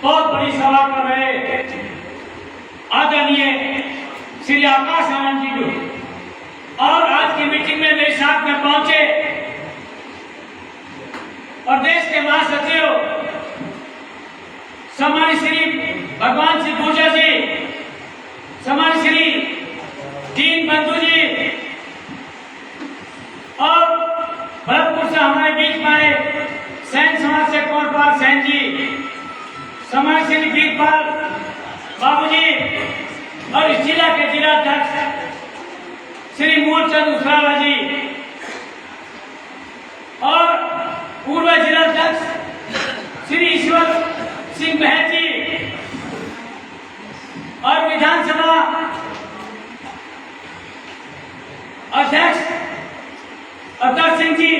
बहुत बड़ी सभा कर रहे आदरणीय श्री आकाश आनंद जी को, और आज की मीटिंग में मेरे साथ में पहुंचे और देश के महासचिव सम्मानित श्री भगवान सिंह पूजा जी, सम्मानित श्री दीन बंधु जी, और भरतपुर से हमारे बीच में आए सैन समाज से कौरपाल सैन जी, सम्मानित श्री वीरपाल बाबू जी, और इस जिला के जिलाध्यक्ष श्री मूलचंद उसराला जी, और पूर्व जिलाध्यक्ष श्री ईश्वर सिंह महत जी, और विधानसभा अध्यक्ष अतर सिंह जी,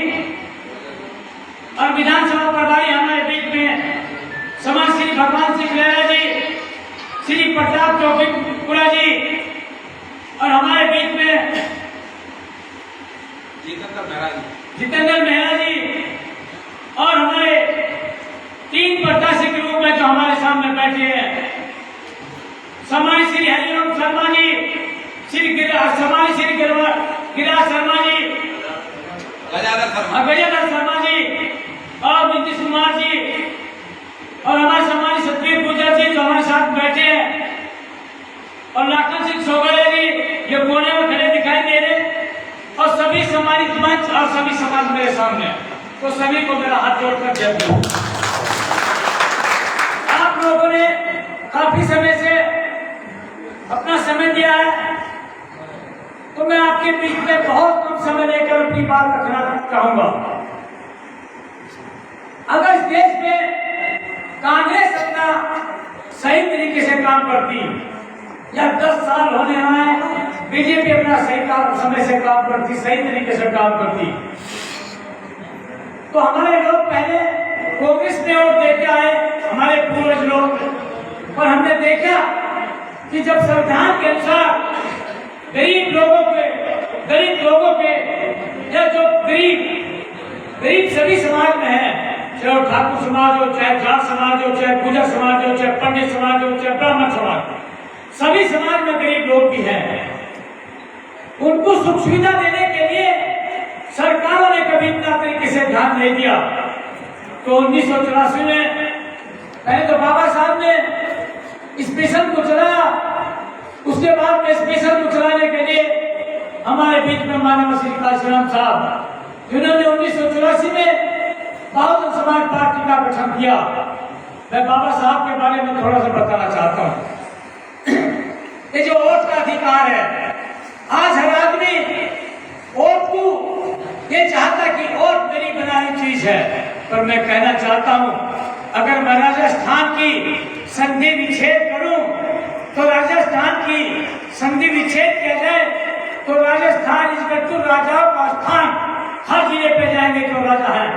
और विधानसभा प्रभारी हमारे बीच में समाज श्री भगवान सिंह लहरा जी, श्री प्रताप चौकीपुरा जी, और हमारे बीच में जितेंद्र मेहरा जी, और हमारे तीन प्रत्याशी के रूप में जो हमारे सामने बैठे हैं, सम्मानित श्री हरिओम शर्मा जी, सम्मानित श्री गिरिराज शर्मा जी, गजाधर शर्मा जी, और नीतीश कुमार जी, और हमारे सम्मानित सतवीर गुजर जी जो हमारे साथ बैठे हैं, और लाखन सिंह सोगले जी ये कोने में खड़े दिखाई दे रहे, और सभी सम्मानित मंच और सभी समाज मेरे सामने, तो सभी को मेरा हाथ जोड़कर जय बोलो। आप लोगों ने काफी समय से अपना समय दिया है, तो मैं आपके बीच में बहुत कम समय लेकर अपनी बात रखना चाहूंगा। अगर इस देश में कांग्रेस अपना सही तरीके से काम करती, या 10 साल होने आए बीजेपी अपना सही समय से काम करती, सही तरीके से काम करती, तो हमारे लोग पहले कांग्रेस में वोट देके आए, हमारे पूर्वज लोग, पर हमने देखा कि जब संविधान के अनुसार गरीब लोगों के या जो गरीब सभी समाज में है, चाहे ठाकुर समाज हो, चाहे जाट समाज हो, चाहे गुजर समाज हो, चाहे पंडित समाज हो, चाहे ब्राह्मण समाज हो, सभी समाज में गरीब लोग भी हैं। उनको सुख सुविधा देने के लिए सरकारों ने कभी इतना तरीके से ध्यान नहीं दिया। तो 1984 में पहले तो बाबा साहब ने स्पेशल को चलाया, उसके बाद में स्पेशल को चलाने के लिए हमारे बीच में माननीय श्री काशीराम साहब, जिन्होंने 1984 में बहुजन समाज पार्टी का गठन किया। मैं बाबा साहब के बारे में थोड़ा सा बताना चाहता हूँ। ये जो वोट का अधिकार है, आज हर आदमी वोट को ये चाहता कि वोट मेरी बनाई चीज है, पर मैं कहना चाहता हूँ, अगर मैं राजस्थान की संधि विच्छेद करूं, तो राजस्थान की संधि विच्छेद किया जाए तो राजस्थान इस गठुर राजाओं का स्थान हर जिले पे जाएंगे जो राजा है।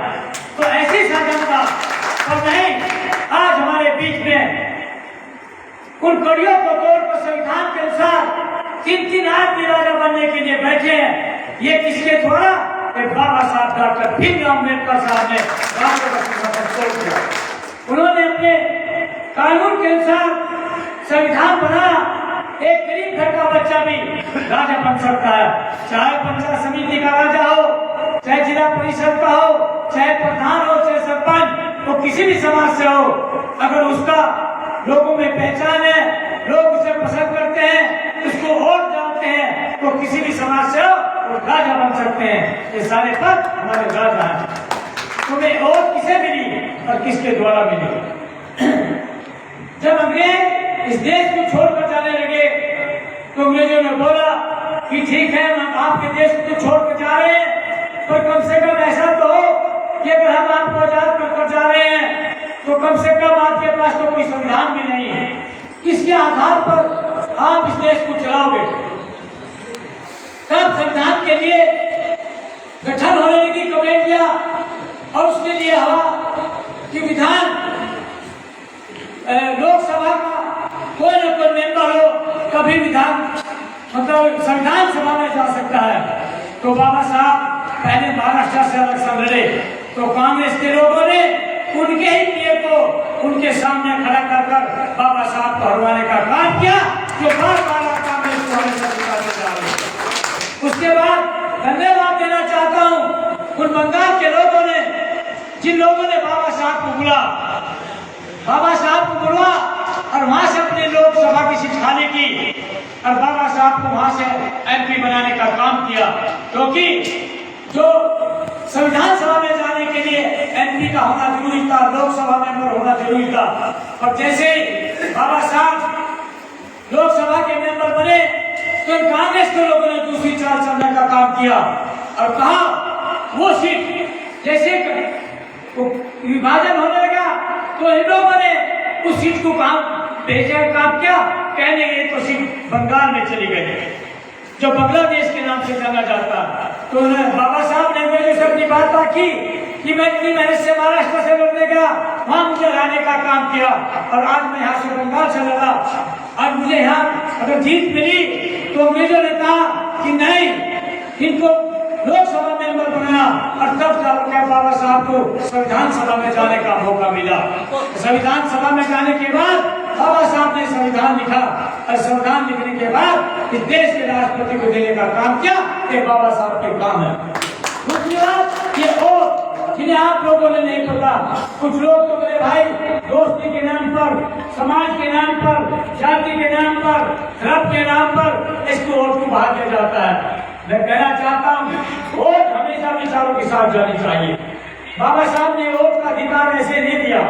तो ऐसी जनता और नहीं, आज हमारे बीच में उन कड़ियों को तोड़कर संविधान के अनुसार 3 आदमी राजा बनने के लिए बैठे हैं। ये किसके द्वारा? बाबा साहब डॉक्टर भीमराव अम्बेडकर साहब ने तोड़ दिया। उन्होंने अपने कानून के अनुसार संविधान बना, एक गरीब घर का बच्चा भी राजा बन सकता है, चाहे पंचायत समिति का राजा हो, चाहे जिला परिषद का हो, चाहे प्रधान हो, चाहे सरपंच, तो किसी भी समाज से हो, अगर उसका लोगों में पहचान है, लोग उसे पसंद करते हैं, उसको वोट डालते हैं, तो किसी भी समाज से हो वो राजा बन सकते हैं। ये सारे पद हमारे राजा हैं। तुम्हें वोट किसे मिली और किसके द्वारा मिली? जब अंग्रेज इस देश को छोड़कर जाने लगे, तो अंग्रेजों ने बोला कि ठीक है, हम आपके देश को छोड़कर जा रहे हैं, पर कम से कम ऐसा तो हो कि अगर हम आपको आजाद कर जा रहे हैं, तो कम से कम आपके पास तो कोई संविधान भी नहीं है, किसके आधार पर आप इस देश को चलाओगे? तब संविधान के लिए गठन होने लगी कमेटियां, और उसके लिए हवा कि विधान लोकसभा का कोई न कोई मेंबर हो, कभी विधान मतलब संविधान सभा में जा सकता है। तो बाबा साहब पहले महाराष्ट्र से इलेक्शन लड़े, तो कांग्रेस के लोगों ने उनके ही पीए को, उनके उनके सामने खड़ा कर बाबा साहब को हरवाने का काम किया, जो बार बार काम है इसको हमेशा दिखाते जा रहे हैं। उसके बाद धन्यवाद देना चाहता हूँ उन बंगाल के लोगों ने, जिन लोगों ने बाबा साहब को बुला और वहां से अपने लोकसभा की सीट खाली की और बाबा साहब को वहां से MP बनाने का काम किया, क्योंकि जो संविधान सभा में जाने के लिए MP का होना जरूरी था, लोकसभा मेंबर होना जरूरी था। और जैसे बाबा साहब लोकसभा के मेंबर बने तो कांग्रेस के लोगों ने दूसरी चाल चलने का काम किया और कहा वो सीट जैसे विभाजन होने लगा तो इन लोगों ने उस सीट को भेजा काम किया, कहने गए तो सीट बंगाल में चली गई, जो बांग्लादेश के नाम से जाना जाता। तो बाबा साहब ने मुझे से अपनी बात की कि मैं इतनी मेहनत से महाराष्ट्र से लड़ने गया, वहां मुझे लाने का काम किया और आज मैं यहाँ से बंगाल से लड़ा। आज मुझे यहाँ अगर जीत मिली तो अंग्रेजों ने कहा कि नहीं, इनको लोकसभा मेंबर बनाया और तब जाकर बाबा साहब को संविधान सभा में जाने का मौका मिला। संविधान सभा में जाने के बाद बाबा साहब ने संविधान लिखा और संविधान लिखने के बाद इस देश के राष्ट्रपति को देने का काम किया। ये बाबा साहब के काम है। दूसरी बात ये और जिन्हें आप लोगों ने नहीं पता, कुछ लोग तो मेरे भाई दोस्ती के नाम पर, समाज के नाम पर, जाति के नाम पर, धर्म के नाम पर इसको वोट को बाहर किया जाता है। मैं कहना चाहता हूँ वोट हमेशा विचारों के साथ जानी चाहिए। बाबा साहब ने वोट का अधिकार ऐसे नहीं दिया।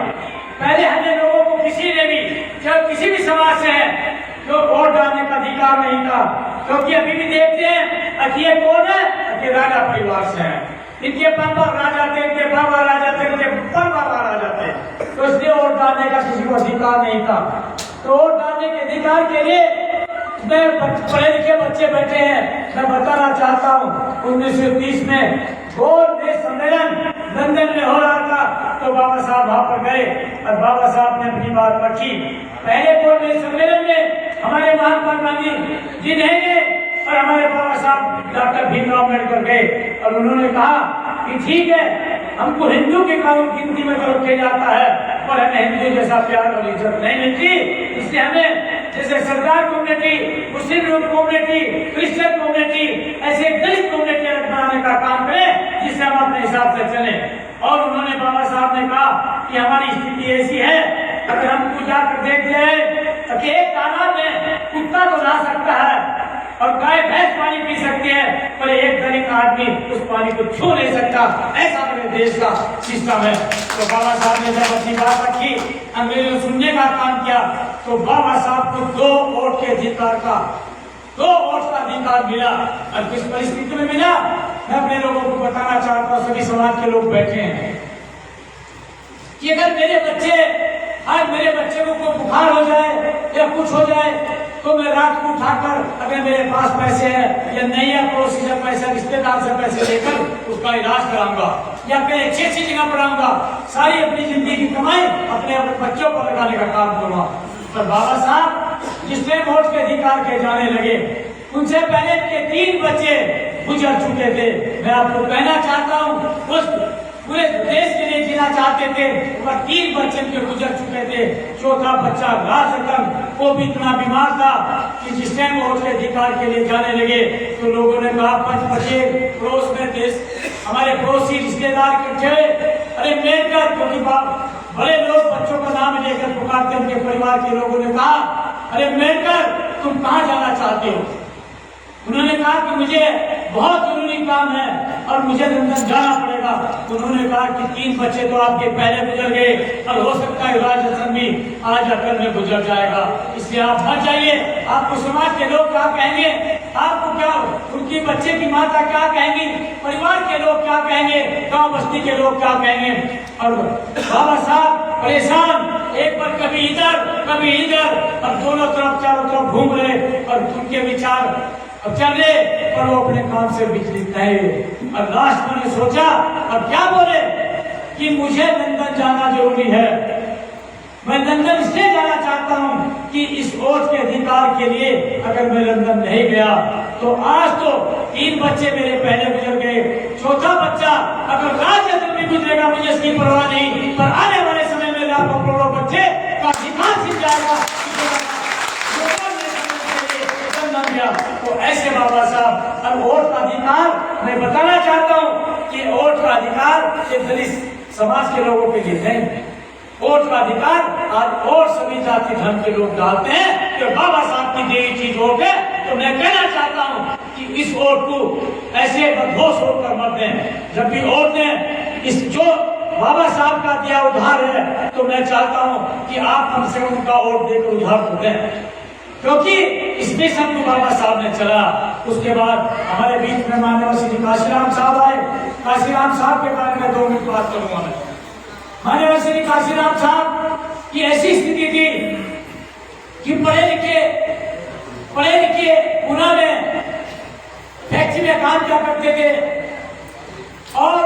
पहले हमें लोगों को किसी ने भी, जब किसी भी समाज से है तो वोट डालने का अधिकार नहीं था, क्योंकि अभी भी देखते हैं कि कौन है कि राजा परिवार से है, इनके पापा राजा थे, इनके बाबा राजा थे, इनके बाबा राजा थे, तो इसलिए वोट डालने का किसी को अधिकार नहीं था। तो वोट डालने के अधिकार के लिए पढ़े लिखे बच्चे बैठे हैं, मैं बताना चाहता हूँ 1930 में गोल देश सम्मेलन लंदन में हो रहा था, तो बाबा साहब वहां पर गए और बाबा साहब ने अपनी बात रखी। पहले गोल देश सम्मेलन में हमारे महात्मा गांधी जी नहीं गए और हमारे बाबा साहब डॉक्टर भीमराव अम्बेडकर गए और उन्होंने कहा कि ठीक है, हमको हिंदू के कानून गिनती में तो रखा जाता है पर हमें हिंदू जैसा प्यार और इज्जत नहीं मिलती, इसलिए हमें जैसे सरदार community, Muslim community, Christian community, ऐसे दलित कम्युनिटी अलग बनाने का काम करें जिससे हम अपने हिसाब से चले। और उन्होंने बाबा साहब ने कहा कि हमारी स्थिति ऐसी है, अगर हमको जाकर देख ले कि एक तालाब में कुत्ता तो नहा सकता है और गाय भैंस पानी पी सकती है, पर एक दलित आदमी उस पानी को छू नहीं सकता, ऐसा मेरे देश का सिस्टम है। तो बाबा साहब ने जब अपनी बात रखी, अंग्रेजों सुनने का काम किया, तो बाबा साहब को 2 वोट के अधिकार का 2 वोट का अधिकार मिला। और किस परिस्थिति में मिला मैं अपने लोगों को बताना चाहता हूँ, सभी समाज के लोग बैठे हैं कि अगर आज मेरे बच्चे को कोई बुखार हो जाए या कुछ हो जाए तो मैं रात को उठाकर, अगर मेरे पास पैसे हैं या नहीं है, पड़ोसी से पैसे, रिश्तेदार से पैसे लेकर उसका इलाज कराऊंगा या कहीं अच्छी जगह पढ़ाऊंगा, सारी अपनी जिंदगी की कमाई अपने बच्चों को लगाने का काम करूंगा। तो बाबा साहब जिसने वोट के अधिकार के जाने लगे, उनसे पहले के 3 बच्चे गुजर चुके थे। मैं आपको कहना चाहता हूँ उस पूरे देश के लिए जीना चाहते थे, पर 3 बच्चे के गुजर चुके थे। 4था बच्चा राजरतन, वो भी इतना बीमार था कि जिस टाइम वोट के अधिकार के लिए जाने लगे तो लोगों ने कहा 5 बच्चे पड़ोस में देश हमारे पड़ोसी रिश्तेदार इकट्ठे, अरे मेरकर, क्योंकि बड़े लोग बच्चों का नाम लेकर पुकारते, उनके परिवार के लोगों ने कहा अरे मेरकर तुम कहाँ जाना चाहते हो? उन्होंने कहा कि मुझे बहुत जरूरी काम है और मुझे लंदन जाना पड़ेगा। उन्होंने कहा कि 3 बच्चे तो आपके पहले गुजर गए और हो सकता है राजस्थान भी आज अकल में गुजर जाएगा, इसलिए आप मत जाइए। आपको समाज के लोग क्या कहेंगे, आपको क्या उनकी बच्चे की माता क्या कहेंगी, परिवार के लोग क्या कहेंगे, गाँव बस्ती के लोग क्या कहेंगे। और बाबा साहब परेशान, एक बार कभी इधर और दोनों तरफ चारों तरफ घूम रहे और उनके विचार अब चल रहे, पर वो अपने काम से विचलित नहीं। और लास्ट मैंने सोचा अब क्या बोले कि मुझे लंदन जाना जरूरी है। मैं लंदन इसलिए जाना चाहता हूँ कि इस वोट के अधिकार के लिए अगर मैं लंदन नहीं गया तो आज तो 3 बच्चे मेरे पहले गुजर गए, 4था बच्चा अगर राजनीति में गुजरेगा मुझे इसकी परवाह नहीं, पर आने वाले समय में लाखों करोड़ों बच्चे गया तो ऐसे बाबा साहब अब वोट का अधिकार मैं बताना चाहता हूँ कि वोट का अधिकार ये दलित समाज के लोगों के लिए नहीं। वोट का अधिकार आज और सभी जाति धर्म के लोग डालते हैं कि बाबा साहब की दी चीज वोट है। तो मैं कहना चाहता हूँ कि इस वोट को ऐसे बदहोश होकर मत दें। जब भी वोट दें इस जो बाबा साहब का दिया उधार है तो मैं चाहता हूँ कि आप कम से कम उनका वोट देकर उधार को दें, क्योंकि इस मिशन को बाबा साहब ने चला। उसके बाद हमारे बीच में माननीय श्री काशीराम साहब आए। काशीराम साहब के बारे में 2 मिनट बात करूंगा मैं। माननीय श्री काशीराम साहब की ऐसी स्थिति थी कि पढ़े लिखे पुणे में फैक्ट्री में काम किया करते थे और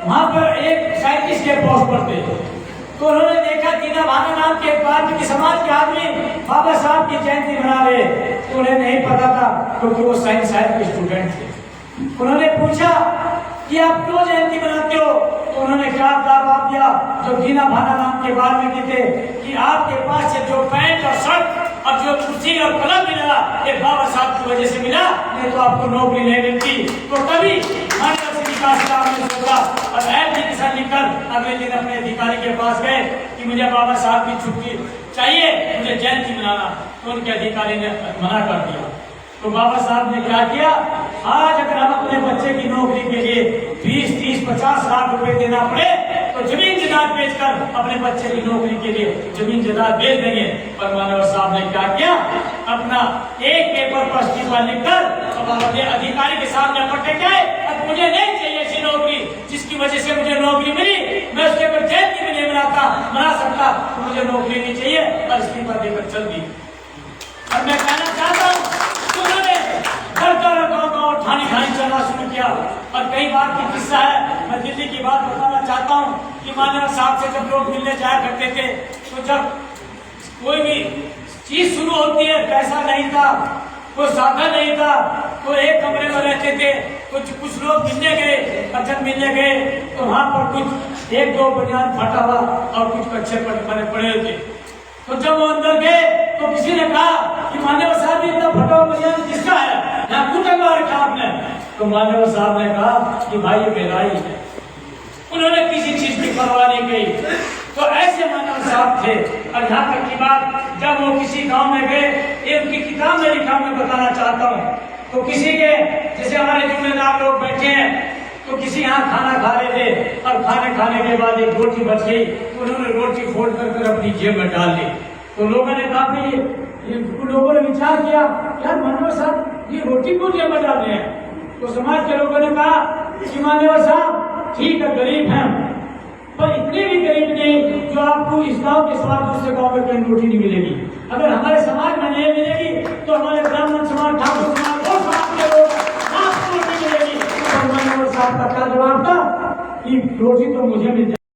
वहां पर एक साइंटिस्ट के पोस्ट पर थे। तो उन्होंने देखा दीना भाना नाम के वाल्मीकि समाज के आदमी बाबा साहब की जयंती मना रहे। तो उन्हें नहीं पता था क्योंकि वो साइंस के स्टूडेंट थे। उन्होंने पूछा कि आप क्यों जयंती मनाते हो? तो उन्होंने क्या जवाब दिया जो दीना भाना नाम के वाल्मीकि थे कि आपके पास से जो पैंट और शर्ट और जो कुर्सी और कलम मिला ये बाबा साहब की वजह से मिला, नहीं तो आपको नौकरी नहीं मिलती। तो तभी ने सोचा और एप्लीकेशन लिखकर अगले दिन अपने अधिकारी के पास गए कि मुझे बाबा साहब की छुट्टी चाहिए, मुझे जयंती मनाना। तो उनके अधिकारी ने मना कर दिया। तो बाबा साहब ने क्या किया, आज अगर हम अपने बच्चे की नौकरी के लिए 20, 30, 50 लाख रुपए देना पड़े तो जमीन जायदाद बेचकर अपने बच्चे की नौकरी के लिए जमीन जायदाद बेच देंगे। पर मानव साहब ने क्या किया, अपना एक पेपर पर इस्तीफा लिखकर अपने अधिकारी के सामने पटक गए। अब मुझे नहीं चाहिए ऐसी नौकरी जिसकी वजह से मुझे नौकरी मिली, मैं उसके ऊपर जयंती भी नहीं मना सकता, तो मुझे नौकरी नहीं चाहिए और इस्तीफा देकर चल दी। और मैं कहना चाहता हूँ गाँव ठानी चलना शुरू किया। और कई बार की किस्सा है, मैं दिल्ली की बात बताना चाहता हूँ कि मानव साहब से जब लोग मिलने जाया करते थे तो जब कोई भी चीज शुरू होती है, पैसा नहीं था, कोई साधन नहीं था, तो एक कमरे में रहते थे। कुछ लोग मिलने गए और जब मिलने गए तो वहां पर कुछ 1-2 बनियान फटा हुआ और कुछ कच्चे पड़े थे। तो जब वो अंदर गए तो किसी ने कहा कि मानव साहब इतना फटा हुआ बनियान किसका है, यहाँ क्यों टंगा रखा आपने? तो मानव साहब ने कहा कि भाई ये मेरा ही है। उन्होंने किसी चीज की परवाह नहीं की। तो ऐसे मानव साहब थे। और यहाँ तक की बात, जब वो किसी गांव में गए, ये उनकी किताब में लिखा, मैं बताना चाहता हूँ। तो किसी के जैसे हमारे जिम्मेदार लोग बैठे हैं तो किसी यहाँ खाना खा रहे थे और खाने के बाद एक रोटी बच गई, तो उन्होंने रोटी फोल्ड कर अपनी जेब में डाल ली। तो लोगों ने कहा लोगों ने विचार किया यार मानव साहब ये रोटी को जेब में डाल रहे हैं। तो समाज के लोगों ने कहा कि मानव साहब ठीक है गरीब हैं, पर इतने भी गरीब नहीं जो आपको इस गांव के सिवा दूसरे गांव में कहीं रोटी नहीं मिलेगी। अगर हमारे समाज में नहीं मिलेगी तो हमारे ब्राह्मण समाज, ठाकुर समाज और समाज के लोग आपको रोटी मिलेगी। तो मानव साहब का क्या जवाब था कि रोटी तो मुझे मिल